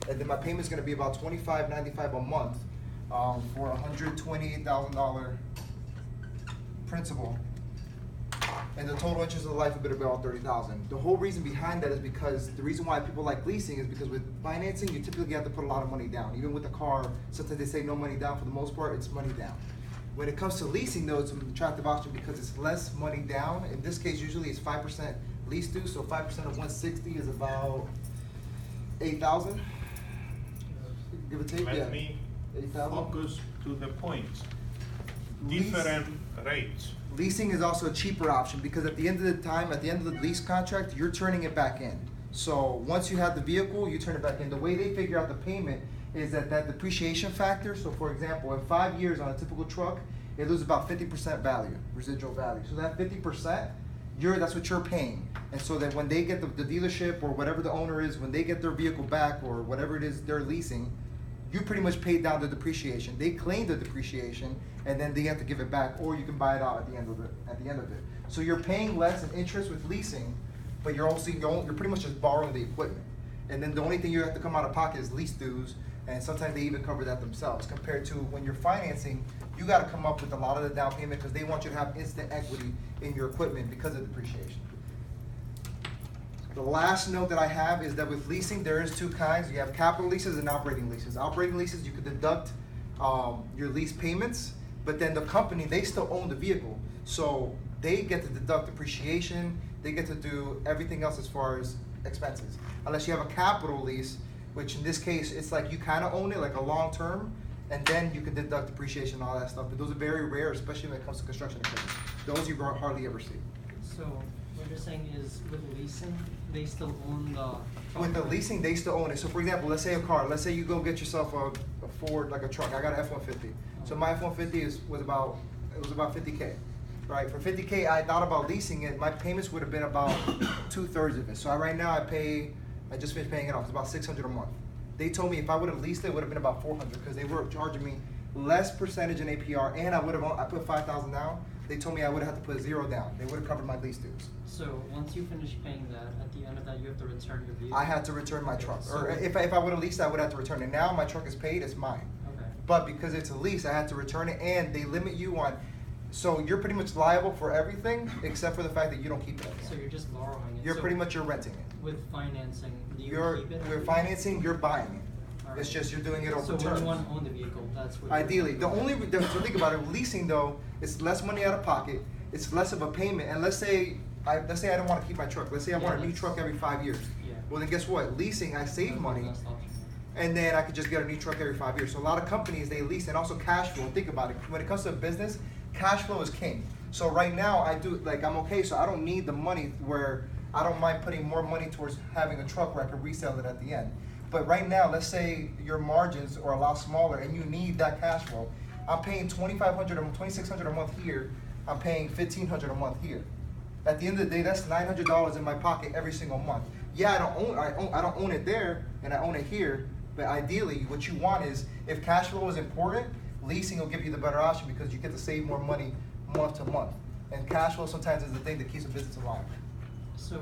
and then my payment's gonna be about $25.95 a month for $128,000 principal. And the total interest of the life would be about $30,000. The whole reason behind that is because the reason why people like leasing is because with financing, you typically have to put a lot of money down. Even with a car, sometimes they say no money down. For the most part, it's money down. When it comes to leasing though, it's an attractive option because it's less money down. In this case, usually it's 5% lease due, so 5% of 160 is about 8,000. Give or take, Let me 8,000. focus to the points. Different rates. Leasing is also a cheaper option because at the end of the time, at the end of the lease contract, you're turning it back in. So once you have the vehicle, you turn it back in. The way they figure out the payment is that depreciation factor. So for example, in 5 years on a typical truck, it loses about 50% value, residual value. So that 50%, that's what you're paying. And so that when they get the dealership or whatever the owner is, when they get their vehicle back or whatever it is they're leasing, you pretty much paid down the depreciation. They claim the depreciation, and then they have to give it back, or you can buy it out at the end of it. So you're paying less in interest with leasing, but you're pretty much just borrowing the equipment. And then the only thing you have to come out of pocket is lease dues, and sometimes they even cover that themselves. Compared to when you're financing, you got to come up with a lot of the down payment because they want you to have instant equity in your equipment because of depreciation. The last note that I have is that with leasing, there is two kinds. You have capital leases and operating leases. Operating leases, you could deduct your lease payments, but then the company, they still own the vehicle. So they get to deduct depreciation, they get to do everything else as far as expenses. Unless you have a capital lease, which in this case, it's like you kind of own it, like a long term, and then you can deduct depreciation and all that stuff. But those are very rare, especially when it comes to construction equipment. Those you hardly ever see. So what you're saying is with leasing, they still own the... With the leasing, they still own it. So for example, let's say a car. Let's say you go get yourself a Ford, like a truck. I got an F-150. So my F-150 was about 50K, right? For 50K, I thought about leasing it. My payments would have been about 2/3 of it. So right now I just finished paying it off. It's about $600 a month. They told me if I would have leased it, it would have been about $400 because they were charging me less percentage in APR, and I put $5,000 down. They told me I would have had to put $0 down. They would have covered my lease dues. So once you finish paying that, at the end of that, you have to return your vehicle? I had to return my truck. So Or if I would have leased it, I would have to return it. Now my truck is paid, it's mine. Okay. But because it's a lease, I had to return it, and they limit you on, so you're pretty much liable for everything except for the fact that you don't keep it. So you're just borrowing it? You're So pretty much renting it. with financing, do you keep it? You're financing, you're buying it. All It's right. just you're doing it over So terms. when you want to own the vehicle, that's what... Ideally, so think about it. Leasing though, it's less money out of pocket. It's less of a payment. And let's say I don't want to keep my truck. Let's say I want a new truck every 5 years. Yeah. Well then guess what? Leasing, I save That's money, the best option. and then I could just get a new truck every 5 years. So a lot of companies, they lease, and also cash flow. Think about it. When it comes to business, cash flow is king. So right now I'm okay. So I don't need the money where I don't mind putting more money towards having a truck where I can resell it at the end. But right now, let's say your margins are a lot smaller and you need that cash flow. I'm paying $2,500 or $2,600 a month here. I'm paying $1,500 a month here. At the end of the day, that's $900 in my pocket every single month. Yeah, I don't own it there, and I own it here. But ideally, what you want is, if cash flow is important, leasing will give you the better option because you get to save more money month to month. And cash flow sometimes is the thing that keeps a business alive. So